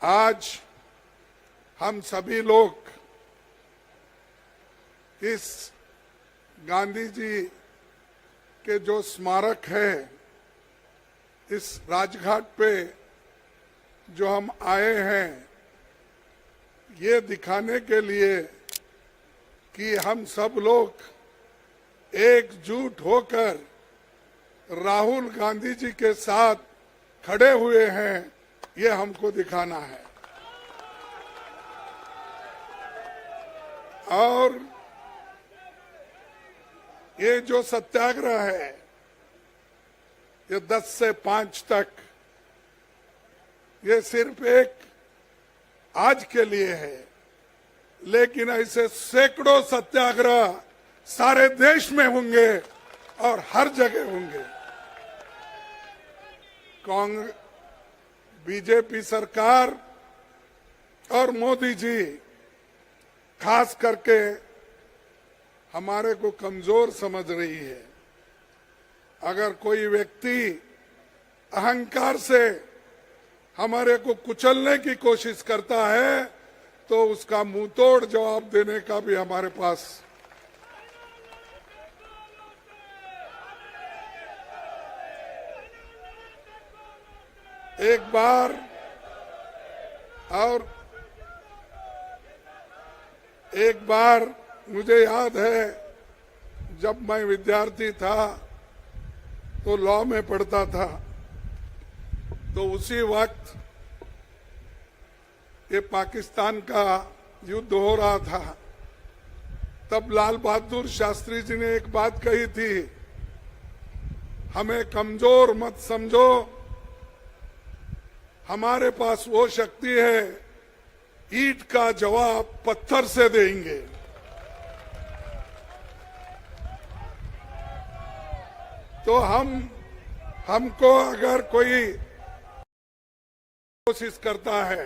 आज हम सभी लोग इस गांधी जी के जो स्मारक है, इस राजघाट पे जो हम आए हैं, ये दिखाने के लिए कि हम सब लोग एकजुट होकर राहुल गांधी जी के साथ खड़े हुए हैं, ये हमको दिखाना है। और ये जो सत्याग्रह है, ये 10 से 5 तक, ये सिर्फ एक आज के लिए है, लेकिन ऐसे सैकड़ों सत्याग्रह सारे देश में होंगे और हर जगह होंगे। कांग्रेस, बीजेपी सरकार और मोदी जी खास करके हमारे को कमजोर समझ रही है। अगर कोई व्यक्ति अहंकार से हमारे को कुचलने की कोशिश करता है, तो उसका मुंहतोड़ जवाब देने का भी हमारे पास एक बार मुझे याद है, जब मैं विद्यार्थी था तो लॉ में पढ़ता था, तो उसी वक्त ये पाकिस्तान का युद्ध हो रहा था। तब लाल बहादुर शास्त्री जी ने एक बात कही थी, हमें कमजोर मत समझो, हमारे पास वो शक्ति है, ईंट का जवाब पत्थर से देंगे। तो हमको अगर कोई कोशिश करता है,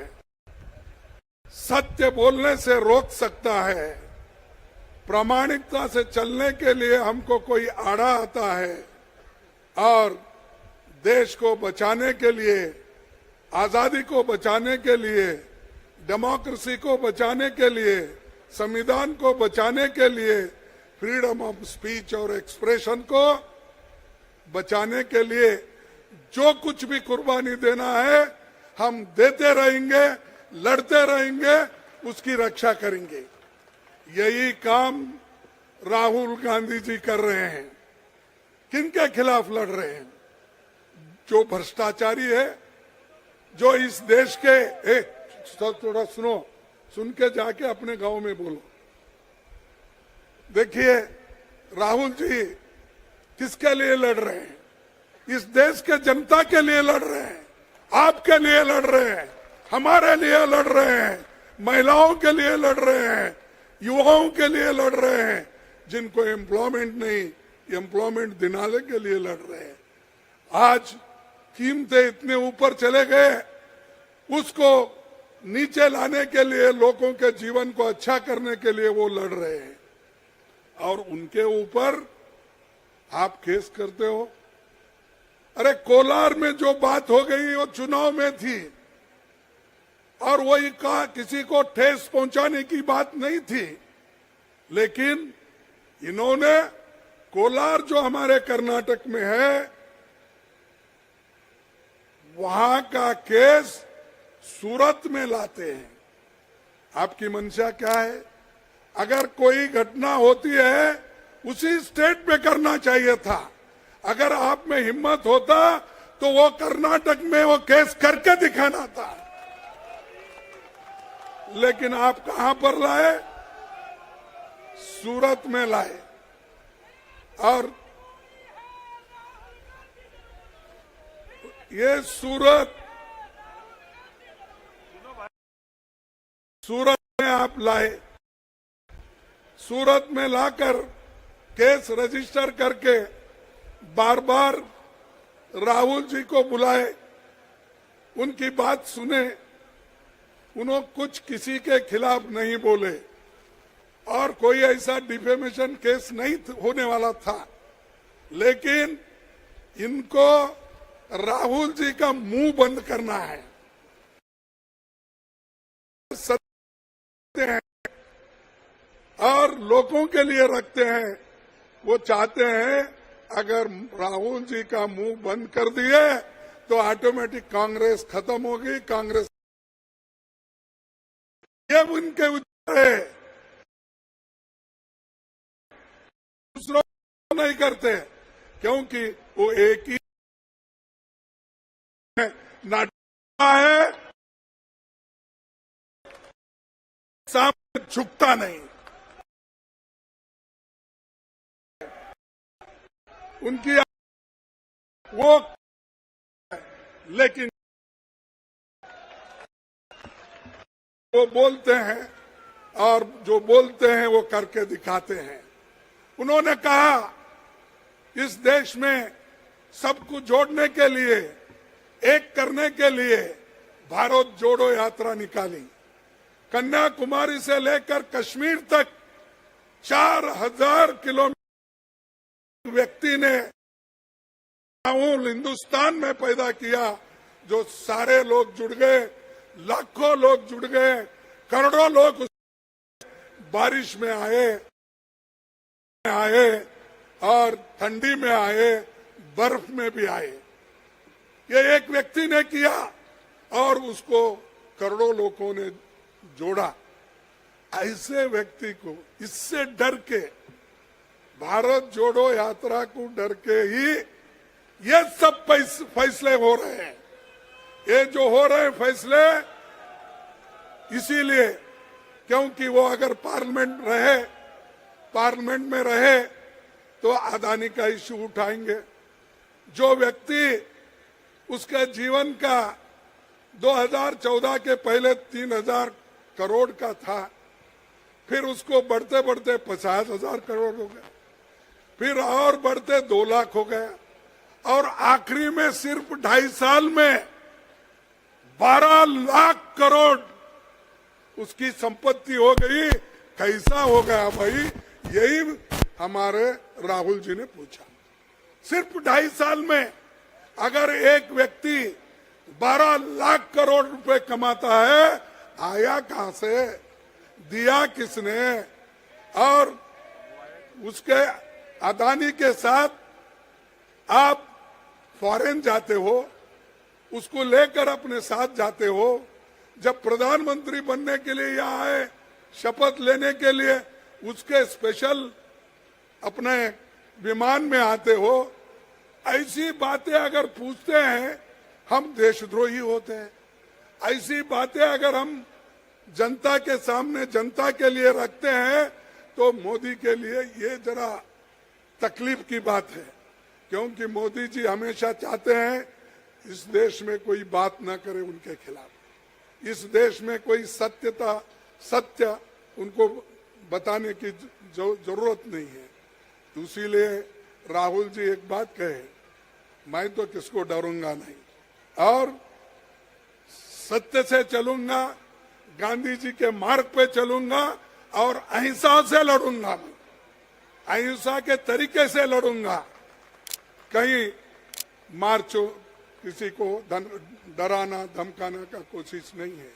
सत्य बोलने से रोक सकता है, प्रामाणिकता से चलने के लिए हमको कोई आड़ा आता है, और देश को बचाने के लिए, आजादी को बचाने के लिए, डेमोक्रेसी को बचाने के लिए, संविधान को बचाने के लिए, फ्रीडम ऑफ स्पीच और एक्सप्रेशन को बचाने के लिए जो कुछ भी कुर्बानी देना है, हम देते रहेंगे, लड़ते रहेंगे, उसकी रक्षा करेंगे। यही काम राहुल गांधी जी कर रहे हैं। किनके खिलाफ लड़ रहे हैं? जो भ्रष्टाचारी है, जो इस देश के थोड़ा सुनो, सुन के जाके अपने गांव में बोलो। देखिए, राहुल जी किसके लिए लड़ रहे हैं? इस देश के जनता के लिए लड़ रहे हैं, आपके लिए लड़ रहे हैं, हमारे लिए लड़ रहे हैं, महिलाओं के लिए लड़ रहे हैं, युवाओं के लिए लड़ रहे हैं, जिनको एम्प्लॉयमेंट नहीं, एम्प्लॉयमेंट दिलाने के लिए लड़ रहे हैं। आज कीमतें इतने ऊपर चले गए, उसको नीचे लाने के लिए, लोगों के जीवन को अच्छा करने के लिए वो लड़ रहे हैं, और उनके ऊपर आप केस करते हो। अरे कोलार में जो बात हो गई वो चुनाव में थी, और वही का किसी को ठेस पहुंचाने की बात नहीं थी, लेकिन इन्होंने कोलार जो हमारे कर्नाटक में है, वहां का केस सूरत में लाते हैं। आपकी मंशा क्या है? अगर कोई घटना होती है, उसी स्टेट में करना चाहिए था। अगर आप में हिम्मत होता तो वो कर्नाटक में वो केस करके दिखाना था, लेकिन आप कहां पर लाए? सूरत में लाए। और ये सूरत में आप लाए, सूरत में लाकर केस रजिस्टर करके बार बार राहुल जी को बुलाए, उनकी बात सुने, उन्होंने कुछ किसी के खिलाफ नहीं बोले, और कोई ऐसा डिफेमेशन केस नहीं होने वाला था, लेकिन इनको राहुल जी का मुंह बंद करना है। सत्य हैं और लोगों के लिए रखते हैं। वो चाहते हैं अगर राहुल जी का मुंह बंद कर दिए तो ऑटोमेटिक कांग्रेस खत्म होगी। कांग्रेस ये उनके विचार है, दूसरों नहीं करते, क्योंकि वो एक ही नाटक है, सामने झुकता नहीं। उनकी वो लेकिन वो बोलते हैं और जो बोलते हैं वो करके दिखाते हैं। उन्होंने कहा इस देश में सबको जोड़ने के लिए, एक करने के लिए भारत जोड़ो यात्रा निकाली। कन्याकुमारी से लेकर कश्मीर तक 4000 किलोमीटर व्यक्ति ने हिंदुस्तान में पैदा किया, जो सारे लोग जुड़ गए, लाखों लोग जुड़ गए, करोड़ों लोग बारिश में आए और ठंडी में आए, बर्फ में भी आए। ये एक व्यक्ति ने किया और उसको करोड़ों लोगों ने जोड़ा। ऐसे व्यक्ति को इससे डर के, भारत जोड़ो यात्रा को डर के ही ये सब फैसले हो रहे हैं। ये जो हो रहे हैं फैसले इसीलिए क्योंकि वो अगर पार्लियामेंट में रहे तो अदानी का इश्यू उठाएंगे। जो व्यक्ति उसके जीवन का 2014 के पहले 3000 करोड़ का था, फिर उसको बढ़ते बढ़ते 50,000 करोड़ हो गया, फिर और बढ़ते 2 लाख हो गया, और आखिरी में सिर्फ 2.5 साल में 12 लाख करोड़ उसकी संपत्ति हो गई। कैसा हो गया भाई? यही हमारे राहुल जी ने पूछा। सिर्फ 2.5 साल में अगर एक व्यक्ति 12 लाख करोड़ रुपए कमाता है, आया कहां से, दिया किसने? और उसके अदानी के साथ आप फॉरेन जाते हो, उसको लेकर अपने साथ जाते हो। जब प्रधानमंत्री बनने के लिए यहाँ आए, शपथ लेने के लिए, उसके स्पेशल अपने विमान में आते हो। ऐसी बातें अगर पूछते हैं हम देशद्रोही होते हैं। ऐसी बातें अगर हम जनता के सामने, जनता के लिए रखते हैं तो मोदी के लिए ये जरा तकलीफ की बात है, क्योंकि मोदी जी हमेशा चाहते हैं इस देश में कोई बात ना करे उनके खिलाफ, इस देश में कोई सत्य उनको बताने की जरूरत नहीं है। तो इसीलिए राहुल जी एक बात कहे, मैं तो किसको डरूंगा नहीं और सत्य से चलूंगा, गांधी जी के मार्ग पे चलूंगा और अहिंसा से लड़ूंगा। मैं अहिंसा के तरीके से लड़ूंगा। कहीं मार्चो किसी को डराना धमकाना का कोशिश नहीं है।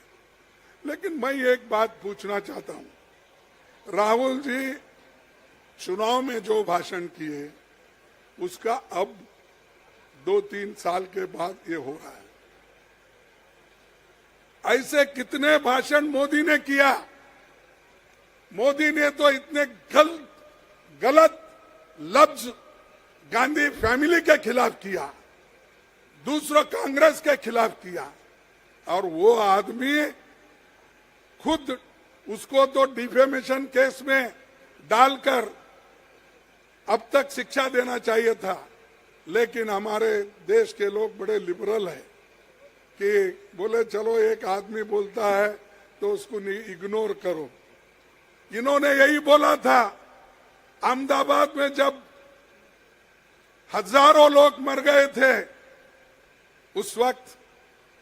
लेकिन मैं एक बात पूछना चाहता हूं, राहुल जी चुनाव में जो भाषण किए उसका अब 2-3 साल के बाद ये हो रहा है। ऐसे कितने भाषण मोदी ने किया? मोदी ने तो इतने गलत लफ्ज गांधी फैमिली के खिलाफ किया, दूसरा कांग्रेस के खिलाफ किया, और वो आदमी खुद उसको तो डिफेमेशन केस में डालकर अब तक शिक्षा देना चाहिए था। लेकिन हमारे देश के लोग बड़े लिबरल हैं कि बोले चलो एक आदमी बोलता है तो उसको इग्नोर करो। इन्होंने यही बोला था अहमदाबाद में जब हजारों लोग मर गए थे, उस वक्त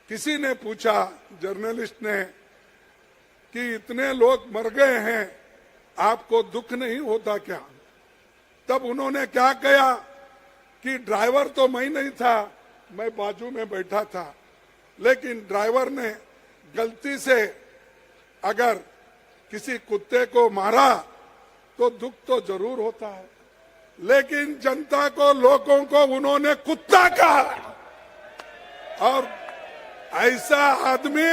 किसी ने पूछा, जर्नलिस्ट ने, कि इतने लोग मर गए हैं, आपको दुख नहीं होता क्या? तब उन्होंने क्या कहा कि ड्राइवर तो मैं नहीं था, मैं बाजू में बैठा था, लेकिन ड्राइवर ने गलती से अगर किसी कुत्ते को मारा तो दुख तो जरूर होता है, लेकिन जनता को, लोगों को उन्होंने कुत्ता कहा। और ऐसा आदमी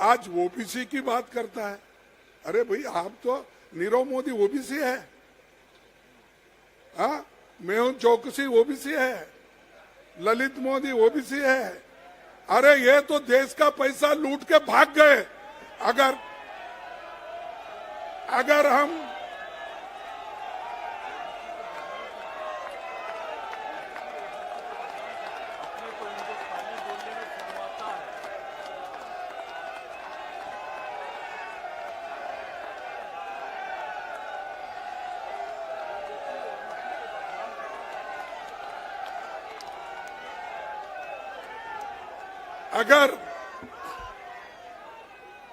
आज ओबीसी की बात करता है। अरे भाई, आप तो नीरव मोदी ओबीसी है, हाँ, मेहुल चौकसी ओबीसी है, ललित मोदी ओबीसी है। अरे ये तो देश का पैसा लूट के भाग गए। अगर हम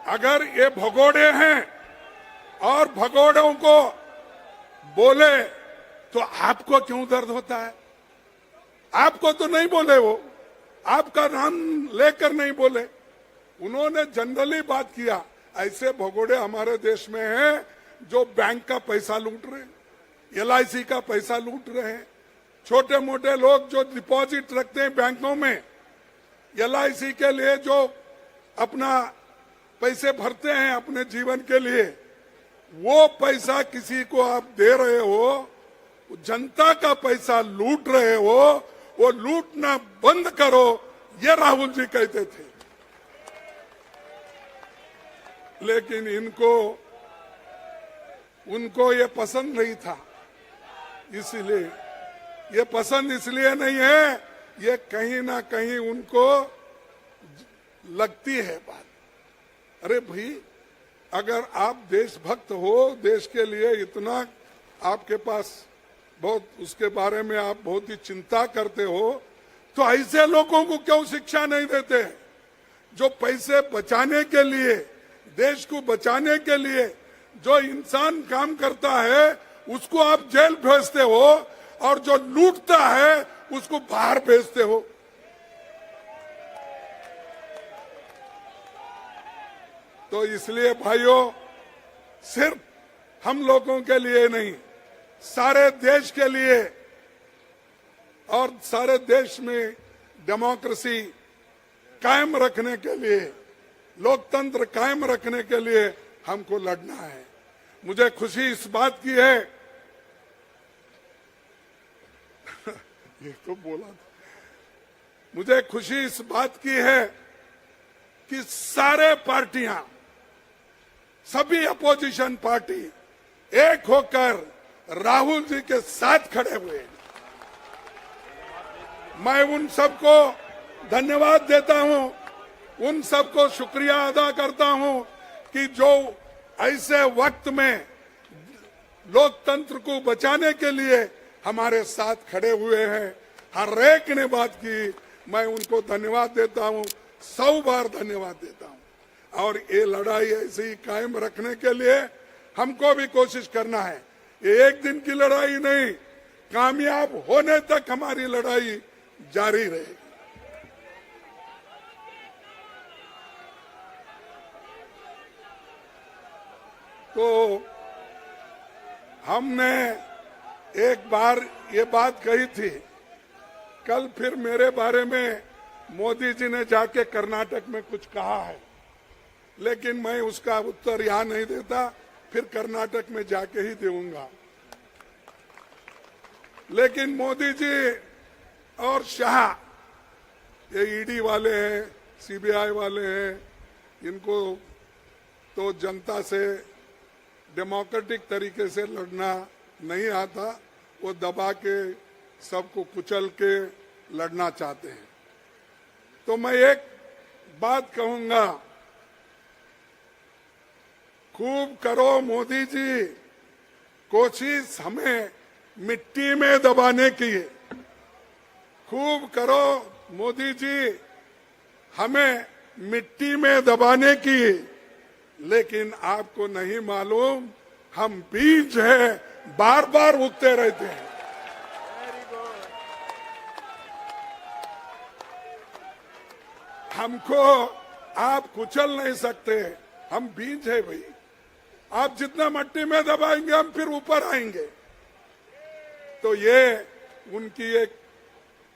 अगर ये भगोड़े हैं और भगोड़ों को बोले तो आपको क्यों दर्द होता है? आपको तो नहीं बोले, वो आपका नाम लेकर नहीं बोले, उन्होंने जनरली बात किया। ऐसे भगोड़े हमारे देश में हैं जो बैंक का पैसा लूट रहे हैं, LIC का पैसा लूट रहे हैं। छोटे मोटे लोग जो डिपॉजिट रखते हैं बैंकों में, LIC के लिए जो अपना पैसे भरते हैं अपने जीवन के लिए, वो पैसा किसी को आप दे रहे हो, जनता का पैसा लूट रहे हो, वो लूटना बंद करो, ये राहुल जी कहते थे। लेकिन उनको ये पसंद नहीं था, इसलिए ये पसंद इसलिए नहीं है, ये कहीं ना कहीं उनको लगती है बात। अरे भाई, अगर आप देशभक्त हो, देश के लिए इतना आपके पास बहुत, उसके बारे में आप बहुत ही चिंता करते हो, तो ऐसे लोगों को क्यों शिक्षा नहीं देते? जो पैसे बचाने के लिए, देश को बचाने के लिए जो इंसान काम करता है, उसको आप जेल भेजते हो, और जो लूटता है उसको बाहर भेजते हो। तो इसलिए भाइयों, सिर्फ हम लोगों के लिए नहीं, सारे देश के लिए और सारे देश में डेमोक्रेसी कायम रखने के लिए, लोकतंत्र कायम रखने के लिए हमको लड़ना है। मुझे खुशी इस बात की है ये तो बोला था। मुझे खुशी इस बात की है कि सारे पार्टियां, सभी अपोजिशन पार्टी एक होकर राहुल जी के साथ खड़े हुए। मैं उन सबको धन्यवाद देता हूं, उन सबको शुक्रिया अदा करता हूं कि जो ऐसे वक्त में लोकतंत्र को बचाने के लिए हमारे साथ खड़े हुए हैं। हर एक ने बात की, मैं उनको धन्यवाद देता हूं, 100 बार धन्यवाद देता हूं। और ये लड़ाई ऐसे ही कायम रखने के लिए हमको भी कोशिश करना है। ये एक दिन की लड़ाई नहीं, कामयाब होने तक हमारी लड़ाई जारी रहेगी। तो हमने एक बार ये बात कही थी, कल फिर मेरे बारे में मोदी जी ने जाके कर्नाटक में कुछ कहा है, लेकिन मैं उसका उत्तर यहां नहीं देता, फिर कर्नाटक में जाके ही दूंगा। लेकिन मोदी जी और शाह, ये ईडी वाले हैं, सीबीआई वाले हैं, इनको तो जनता से डेमोक्रेटिक तरीके से लड़ना नहीं आता, वो दबा के सबको कुचल के लड़ना चाहते हैं। तो मैं एक बात कहूंगा, खूब करो मोदी जी कोशिश हमें मिट्टी में दबाने की, खूब करो मोदी जी हमें मिट्टी में दबाने की, लेकिन आपको नहीं मालूम हम बीज है, बार बार उगते रहते हैं। हमको आप कुचल नहीं सकते, हम बीज है भाई, आप जितना मट्टी में दबाएंगे हम फिर ऊपर आएंगे। तो ये उनकी एक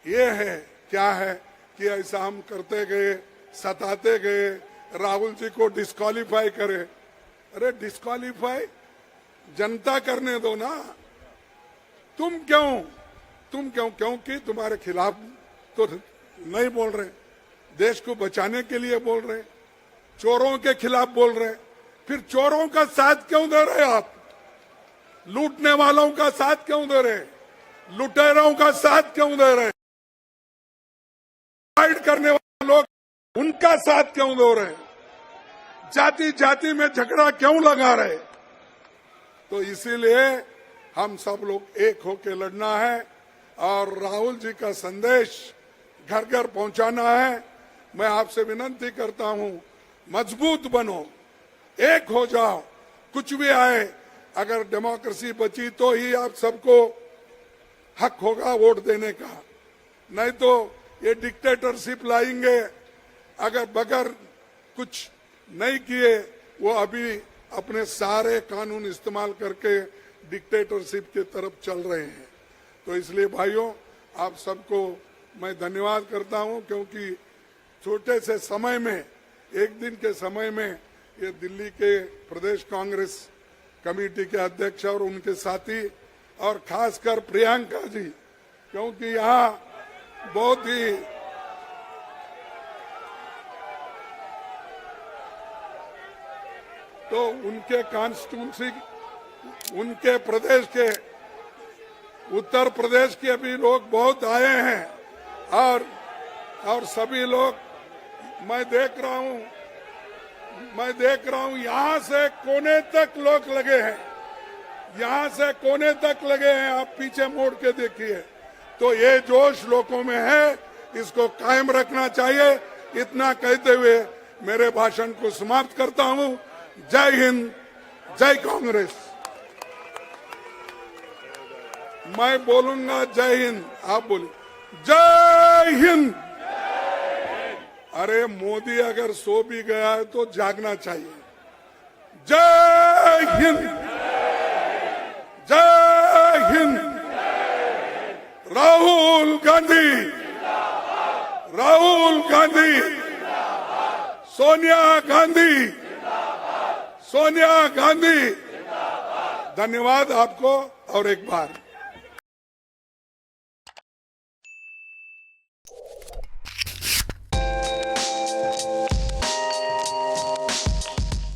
ये है, क्या है कि ऐसा हम करते गए, सताते गए, राहुल जी को डिस्क्वालीफाई करे। अरे डिस्क्वालीफाई जनता करने दो ना, तुम क्यों? क्योंकि तुम्हारे खिलाफ तो नहीं बोल रहे, देश को बचाने के लिए बोल रहे, चोरों के खिलाफ बोल रहे, फिर चोरों का साथ क्यों दे रहे आप? लूटने वालों का साथ क्यों दे रहे? लुटेरों का साथ क्यों दे रहे? फाइट करने वाले लोग उनका साथ क्यों दे रहे? जाति जाति में झगड़ा क्यों लगा रहे? तो इसीलिए हम सब लोग एक होकर लड़ना है और राहुल जी का संदेश घर घर पहुंचाना है। मैं आपसे विनती करता हूं, मजबूत बनो, एक हो जाओ, कुछ भी आए, अगर डेमोक्रेसी बची तो ही आप सबको हक होगा वोट देने का, नहीं तो ये डिक्टेटरशिप लाएंगे। अगर बगैर कुछ नहीं किए वो अभी अपने सारे कानून इस्तेमाल करके डिक्टेटरशिप की तरफ चल रहे हैं। तो इसलिए भाइयों, आप सबको मैं धन्यवाद करता हूं, क्योंकि छोटे से समय में, एक दिन के समय में, ये दिल्ली के प्रदेश कांग्रेस कमेटी के अध्यक्ष और उनके साथी और खासकर प्रियंका जी, क्योंकि यहाँ बहुत ही तो उनके कॉन्स्टिट्यूंसी, उनके प्रदेश के, उत्तर प्रदेश के भी लोग बहुत आए हैं और सभी लोग मैं देख रहा हूं यहां से कोने तक लोग लगे हैं, यहां से कोने तक लगे हैं। आप पीछे मोड़ के देखिए, तो ये जोश लोगों में है, इसको कायम रखना चाहिए। इतना कहते हुए मेरे भाषण को समाप्त करता हूं। जय हिंद, जय कांग्रेस। मैं बोलूंगा जय हिंद, आप बोलिए जय हिंद। अरे मोदी अगर सो भी गया है तो जागना चाहिए। जय हिंद, जय हिंद। राहुल गांधी, राहुल गांधी, सोनिया गांधी, सोनिया गांधी। धन्यवाद आपको और एक बार।